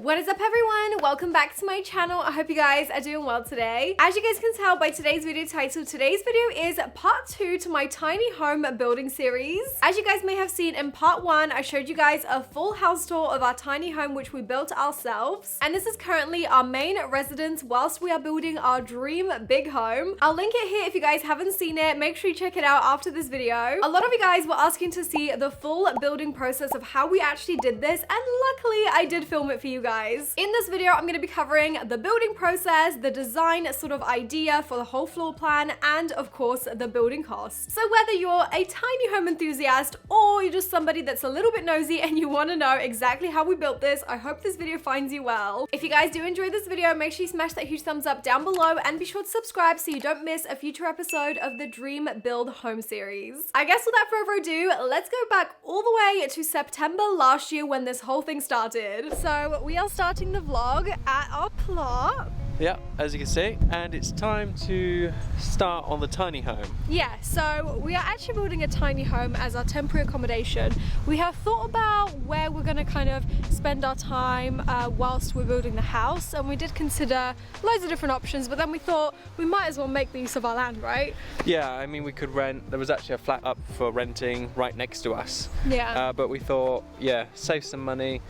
What is up everyone? Welcome back to my channel. I hope you guys are doing well today. As you guys can tell by today's video title, today's video is part 2 to my tiny home building series. As you guys may have seen in part 1, I showed you guys a full house tour of our tiny home which we built ourselves. And this is currently our main residence whilst we are building our dream big home. I'll link it here if you guys haven't seen it. Make sure you check it out after this video. A lot of you guys were asking to see the full building process of how we actually did this, and luckily I did film it for you guys. In this video, I'm going to be covering the building process, the design sort of idea for the whole floor plan, and of course the building costs. So whether you're a tiny home enthusiast or you're just somebody that's a little bit nosy and you want to know exactly how we built this, I hope this video finds you well. If you guys do enjoy this video, make sure you smash that huge thumbs up down below and be sure to subscribe so you don't miss a future episode of the Dream Build Home series. I guess without further ado, let's go back all the way to September last year when this whole thing started. So we are starting the vlog at our plot. Yeah, as you can see, and it's time to start on the tiny home. Yeah, so we are actually building a tiny home as our temporary accommodation. We have thought about where we're going to kind of spend our time whilst we're building the house, and we did consider loads of different options, but then we thought we might as well make the use of our land, right? Yeah, I mean, we could rent. There was actually a flat up for renting right next to us. Yeah. But we thought, yeah, save some money.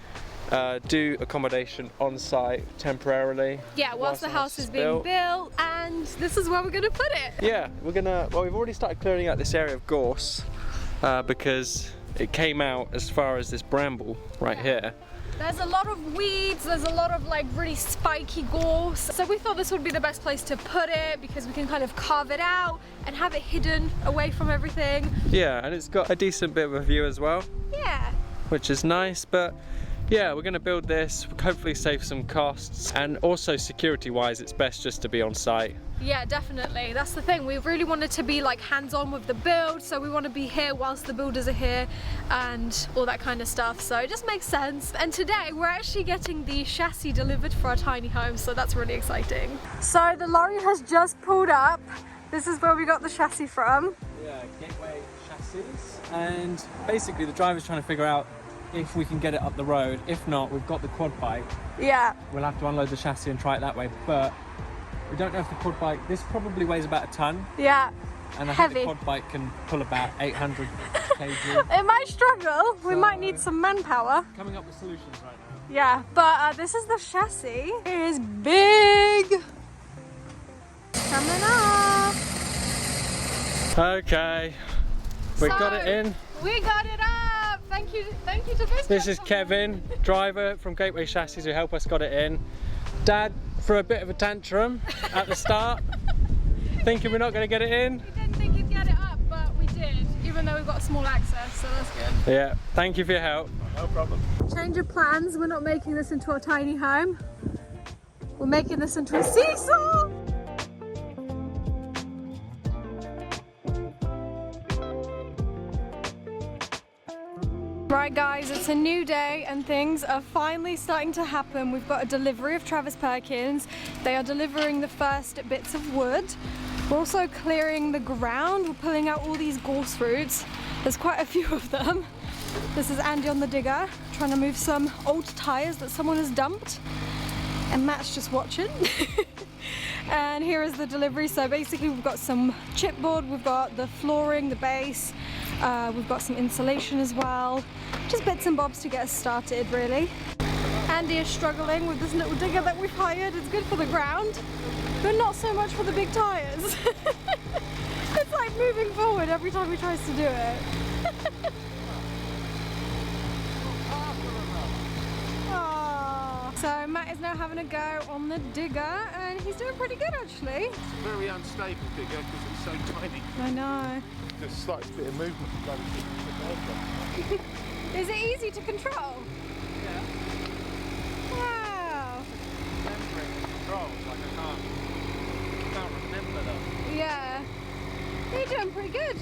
Do accommodation on site temporarily. Yeah, whilst the house is being built, and this is where we're gonna put it. Yeah, we've already started clearing out this area of gorse because it came out as far as this bramble right here. There's a lot of weeds, there's a lot of like really spiky gorse. So we thought this would be the best place to put it because we can kind of carve it out and have it hidden away from everything. Yeah, and it's got a decent bit of a view as well. Yeah. Which is nice, but yeah, we're going to build this, hopefully save some costs, and also security wise it's best just to be on site. Yeah, definitely. That's the thing. We really wanted to be like hands-on with the build, so we want to be here whilst the builders are here and all that kind of stuff, so it just makes sense. And today we're actually getting the chassis delivered for our tiny home, so that's really exciting. So the lorry has just pulled up. This is where we got the chassis from. Yeah, Gateway Chassis, and basically the driver's trying to figure out if we can get it up the road. If not, we've got the quad bike. Yeah. We'll have to unload the chassis and try it that way, but we don't know if the quad bike, this probably weighs about a ton. Yeah. And I heavy. think the quad bike can pull about 800 kg. It might struggle. We might need some manpower. Coming up with solutions right now. Yeah, but this is the chassis. It is big. Coming up. Okay, we got it in. We got it up. Thank you to this. This is Kevin, driver from Gateway Chassis, who helped us got it in. Dad threw a bit of a tantrum at the start, thinking we're not going to get it in. We didn't think you'd get it up, but we did, even though we've got small access, so that's good. Yeah, thank you for your help. No problem. Change of plans. We're not making this into a tiny home. We're making this into a seesaw. Right guys, it's a new day and things are finally starting to happen. We've got a delivery of Travis Perkins. They are delivering the first bits of wood. We're also clearing the ground. We're pulling out all these gorse roots. There's quite a few of them. This is Andy on the digger, trying to move some old tyres that someone has dumped. And Matt's just watching. And here is the delivery. So basically we've got some chipboard, we've got the flooring, the base, we've got some insulation as well. Just bits and bobs to get us started really. Andy is struggling with this little digger that we've hired. It's good for the ground, but not so much for the big tyres. It's like moving forward every time he tries to do it. So Matt is now having a go on the digger and he's doing pretty good actually. It's a very unstable digger because it's so tiny. I know. There's a slight bit of movement. Is it easy to control? Yeah. Wow. Remembering controls, like I can't remember them. Yeah. You're doing pretty good.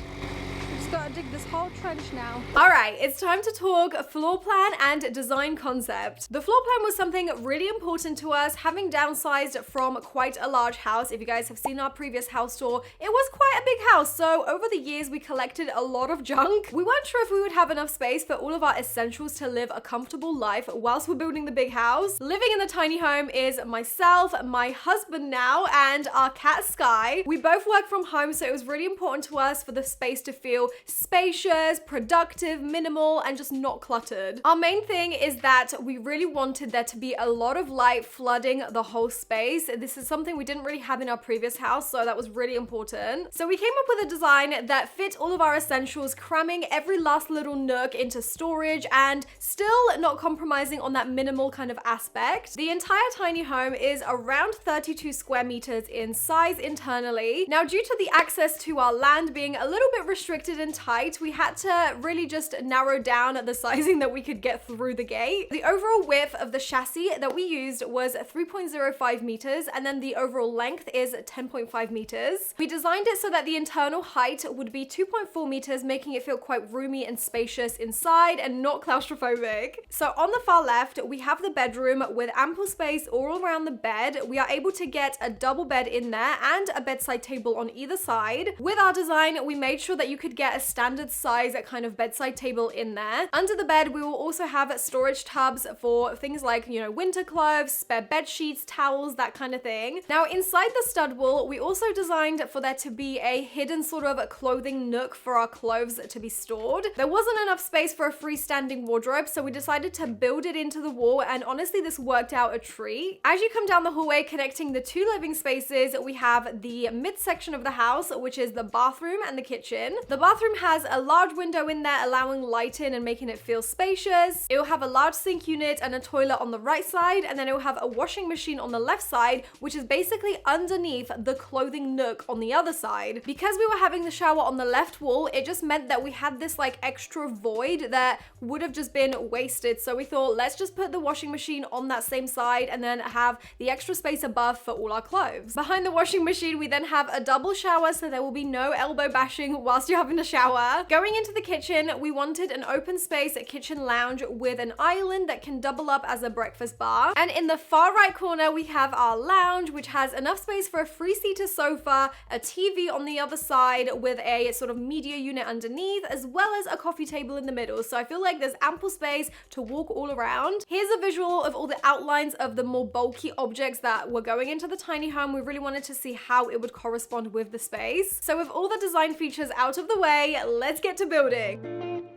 It's gotta dig this whole trench now. All right, it's time to talk floor plan and design concept. The floor plan was something really important to us, having downsized from quite a large house. If you guys have seen our previous house tour, it was quite a big house. So over the years, we collected a lot of junk. We weren't sure if we would have enough space for all of our essentials to live a comfortable life whilst we're building the big house. Living in the tiny home is myself, my husband now, and our cat Sky. We both work from home, so it was really important to us for the space to feel spacious, productive, minimal, and just not cluttered. Our main thing is that we really wanted there to be a lot of light flooding the whole space. This is something we didn't really have in our previous house, so that was really important. So we came up with a design that fit all of our essentials, cramming every last little nook into storage and still not compromising on that minimal kind of aspect. The entire tiny home is around 32 square meters in size internally. Now, due to the access to our land being a little bit restricted and tight, we had to really just narrow down the sizing that we could get through the gate. The overall width of the chassis that we used was 3.05 meters, and then the overall length is 10.5 meters. We designed it so that the internal height would be 2.4 meters, making it feel quite roomy and spacious inside and not claustrophobic. So on the far left, we have the bedroom with ample space all around the bed. We are able to get a double bed in there and a bedside table on either side. With our design, we made sure that you could get a standard size kind of bedside table in there. Under the bed, we will also have storage tubs for things like, you know, winter clothes, spare bed sheets, towels, that kind of thing. Now, inside the stud wall, we also designed for there to be a hidden sort of clothing nook for our clothes to be stored. There wasn't enough space for a freestanding wardrobe, so we decided to build it into the wall, and honestly, this worked out a treat. As you come down the hallway connecting the two living spaces, we have the midsection of the house, which is the bathroom and the kitchen. The bathroom has a large window in there, allowing light in and making it feel spacious. It will have a large sink unit and a toilet on the right side, and then it will have a washing machine on the left side, which is basically underneath the clothing nook on the other side. Because we were having the shower on the left wall, it just meant that we had this like extra void that would have just been wasted. So we thought, let's just put the washing machine on that same side and then have the extra space above for all our clothes. Behind the washing machine, we then have a double shower, so there will be no elbow bashing whilst you're having a shower. Going into the kitchen, we wanted an open space kitchen lounge with an island that can double up as a breakfast bar. And in the far right corner, we have our lounge, which has enough space for a 3-seater sofa, a TV on the other side with a sort of media unit underneath, as well as a coffee table in the middle. So I feel like there's ample space to walk all around. Here's a visual of all the outlines of the more bulky objects that were going into the tiny home. We really wanted to see how it would correspond with the space. So with all the design features out of the way, let's get to building.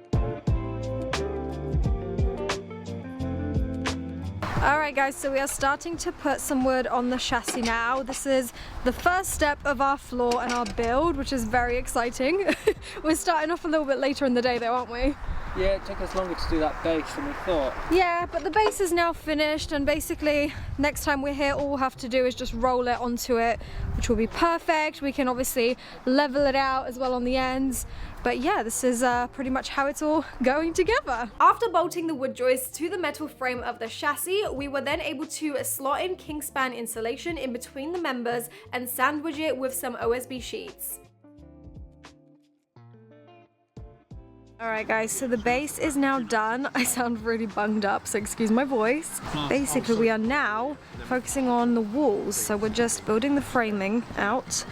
Alright guys, so we are starting to put some wood on the chassis now. This is the first step of our floor and our build, which is very exciting. We're starting off a little bit later in the day though, aren't we? Yeah, it took us longer to do that base than we thought. Yeah, but the base is now finished, and basically next time we're here, all we'll have to do is just roll it onto it, which will be perfect. We can obviously level it out as well on the ends. But yeah, this is pretty much how it's all going together. After bolting the wood joists to the metal frame of the chassis, we were then able to slot in Kingspan insulation in between the members and sandwich it with some OSB sheets. Alright guys, so the base is now done. I sound really bunged up, so excuse my voice. Basically, we are now focusing on the walls. So we're just building the framing out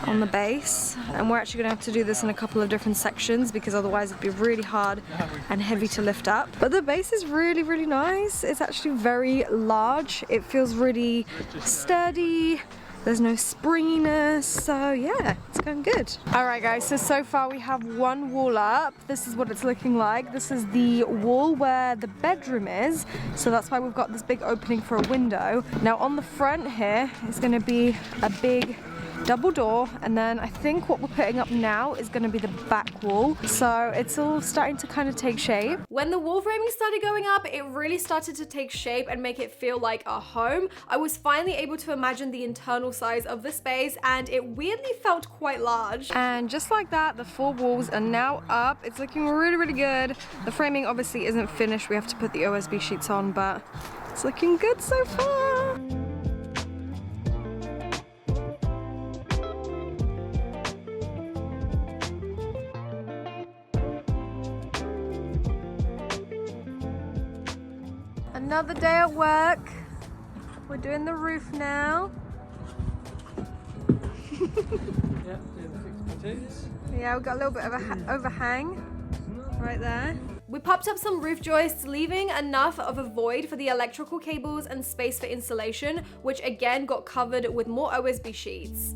on the base, and we're actually going to have to do this in a couple of different sections because otherwise it'd be really hard and heavy to lift up. But the base is really, really nice. It's actually very large. It feels really sturdy. There's no springiness, so yeah, it's going good. All right guys, so far we have one wall up. This is what it's looking like. This is the wall where the bedroom is, so that's why we've got this big opening for a window. Now on the front here is going to be a big double door, and then I think what we're putting up now is going to be the back wall. So it's all starting to kind of take shape. When the wall framing started going up, it really started to take shape and make it feel like a home. I was finally able to imagine the internal size of the space, and it weirdly felt quite large. And just like that, the 4 walls are now up. It's looking really, really good. The framing obviously isn't finished. We have to put the OSB sheets on, but it's looking good so far. Another day at work. We're doing the roof now. Yeah, Yeah, we've got a little bit of a overhang right there. We popped up some roof joists, leaving enough of a void for the electrical cables and space for insulation, which again got covered with more OSB sheets.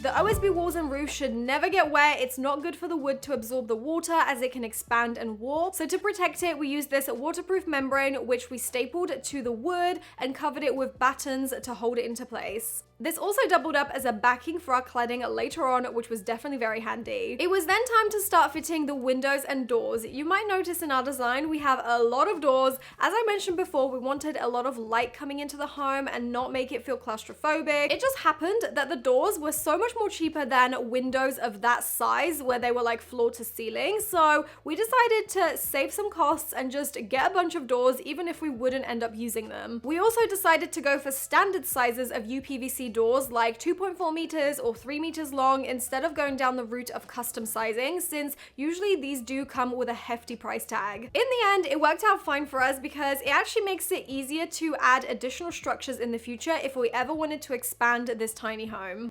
The OSB walls and roof should never get wet. It's not good for the wood to absorb the water as it can expand and warp. So to protect it, we used this waterproof membrane, which we stapled to the wood and covered it with battens to hold it into place. This also doubled up as a backing for our cladding later on, which was definitely very handy. It was then time to start fitting the windows and doors. You might notice in our design, we have a lot of doors. As I mentioned before, we wanted a lot of light coming into the home and not make it feel claustrophobic. It just happened that the doors were so much more cheaper than windows of that size where they were like floor to ceiling. So we decided to save some costs and just get a bunch of doors, even if we wouldn't end up using them. We also decided to go for standard sizes of UPVC doors like 2.4 meters or 3 meters long instead of going down the route of custom sizing, since usually these do come with a hefty price tag. In the end, it worked out fine for us because it actually makes it easier to add additional structures in the future if we ever wanted to expand this tiny home.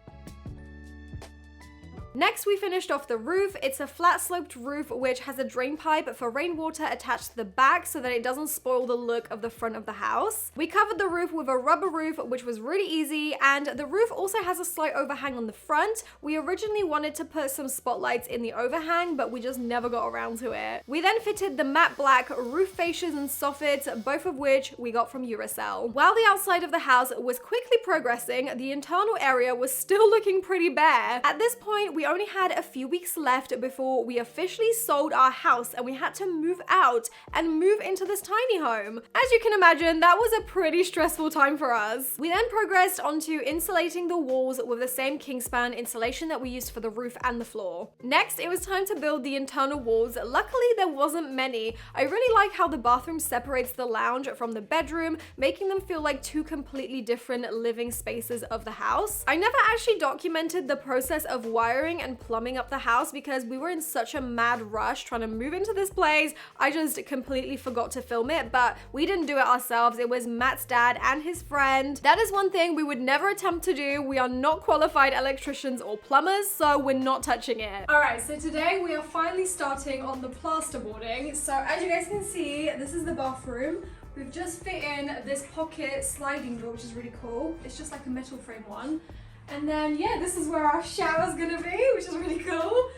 Next, we finished off the roof. It's a flat sloped roof which has a drain pipe for rainwater attached to the back so that it doesn't spoil the look of the front of the house. We covered the roof with a rubber roof, which was really easy, and the roof also has a slight overhang on the front. We originally wanted to put some spotlights in the overhang, but we just never got around to it. We then fitted the matte black roof fascias and soffits, both of which we got from Uracell. While the outside of the house was quickly progressing, the internal area was still looking pretty bare. At this point, we only had a few weeks left before we officially sold our house and we had to move out and move into this tiny home. As you can imagine, that was a pretty stressful time for us. We then progressed onto insulating the walls with the same Kingspan insulation that we used for the roof and the floor. Next, it was time to build the internal walls. Luckily, there wasn't many. I really like how the bathroom separates the lounge from the bedroom, making them feel like two completely different living spaces of the house. I never actually documented the process of wiring and plumbing up the house because we were in such a mad rush trying to move into this place. I just completely forgot to film it, but we didn't do it ourselves. It was Matt's dad and his friend. That is one thing we would never attempt to do. We are not qualified electricians or plumbers, so we're not touching it. All right, so today we are finally starting on the plasterboarding. So as you guys can see, this is the bathroom. We've just fit in this pocket sliding door, which is really cool. It's just like a metal frame one. And then, yeah, this is where our shower's gonna be, which is really cool.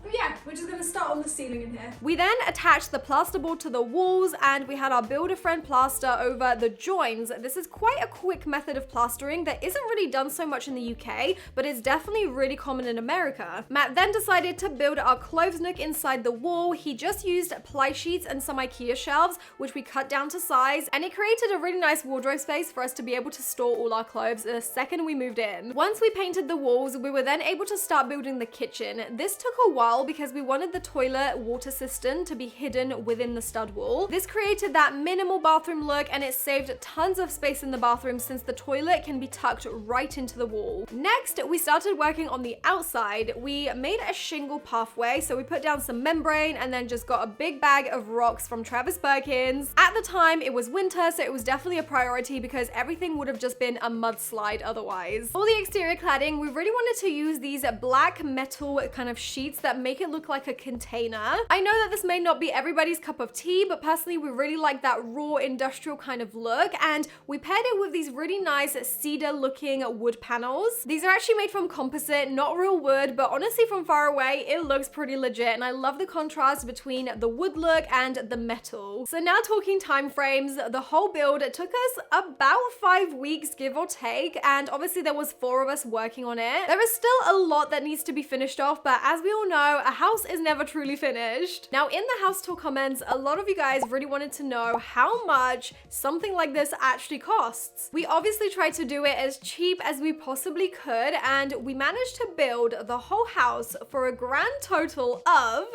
But yeah, we're just gonna start on the ceiling in here. We then attached the plasterboard to the walls and we had our builder friend plaster over the joins. This is quite a quick method of plastering that isn't really done so much in the UK, but it's definitely really common in America. Matt then decided to build our clothes nook inside the wall. He just used ply sheets and some IKEA shelves, which we cut down to size, and it created a really nice wardrobe space for us to be able to store all our clothes the second we moved in. Once we painted the walls, we were then able to start building the kitchen. This took a while because we wanted the toilet water cistern to be hidden within the stud wall. This created that minimal bathroom look and it saved tons of space in the bathroom since the toilet can be tucked right into the wall. Next, we started working on the outside. We made a shingle pathway, so we put down some membrane and then just got a big bag of rocks from Travis Perkins. At the time, it was winter, so it was definitely a priority because everything would have just been a mudslide otherwise. For the exterior cladding, we really wanted to use these black metal kind of sheets that make it look like a container. I know that this may not be everybody's cup of tea, but personally we really like that raw industrial kind of look, and we paired it with these really nice cedar looking wood panels. These are actually made from composite, not real wood, but honestly from far away it looks pretty legit, and I love the contrast between the wood look and the metal. So now talking time frames, the whole build took us about 5 weeks give or take, and obviously there was 4 of us working on it. There is still a lot that needs to be finished off, but as we all know, a house is never truly finished. Now in the house tour comments, a lot of you guys really wanted to know how much something like this actually costs. We obviously tried to do it as cheap as we possibly could, and we managed to build the whole house for a grand total of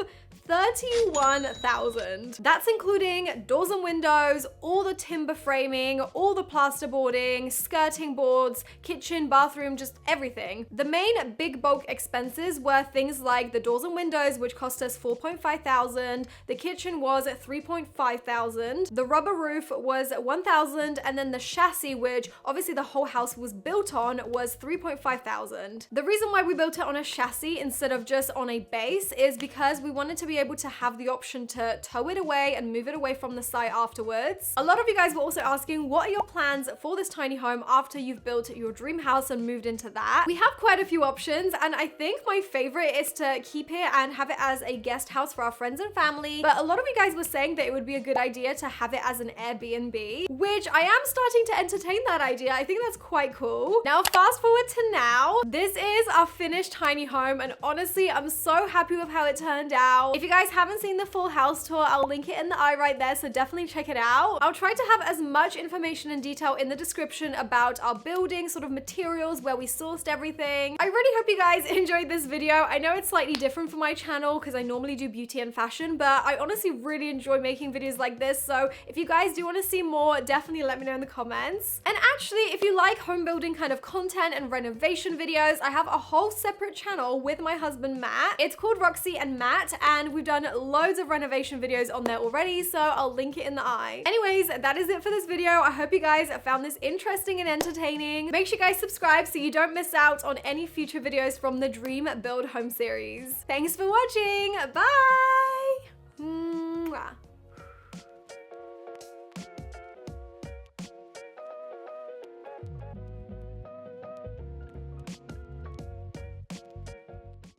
31,000. That's including doors and windows, all the timber framing, all the plasterboarding, skirting boards, kitchen, bathroom, just everything. The main big bulk expenses were things like the doors and windows, which cost us 4,500. The kitchen was 3,500. The rubber roof was 1,000, and then the chassis, which obviously the whole house was built on, was 3,500. The reason why we built it on a chassis instead of just on a base is because we wanted to be able to have the option to tow it away and move it away from the site afterwards. A lot of you guys were also asking, what are your plans for this tiny home after you've built your dream house and moved into that? We have quite a few options, and I think my favorite is to keep it and have it as a guest house for our friends and family. But a lot of you guys were saying that it would be a good idea to have it as an Airbnb, which I am starting to entertain that idea. I think that's quite cool. Now, fast forward to now. This is our finished tiny home, and honestly, I'm so happy with how it turned out. If you guys haven't seen the full house tour, I'll link it in the eye right there, so definitely check it out. I'll try to have as much information and detail in the description about our building, sort of materials, where we sourced everything. I really hope you guys enjoyed this video. I know it's slightly different for my channel because I normally do beauty and fashion, but I honestly really enjoy making videos like this, so if you guys do want to see more, definitely let me know in the comments. And actually, if you like home building kind of content and renovation videos, I have a whole separate channel with my husband Matt. It's called Roxy and Matt, and we've done loads of renovation videos on there already, so I'll link it in the eye. Anyways, that is it for this video. I hope you guys found this interesting and entertaining. Make sure you guys subscribe so you don't miss out on any future videos from the Dream Build Home series. Thanks for watching. Bye. Mwah.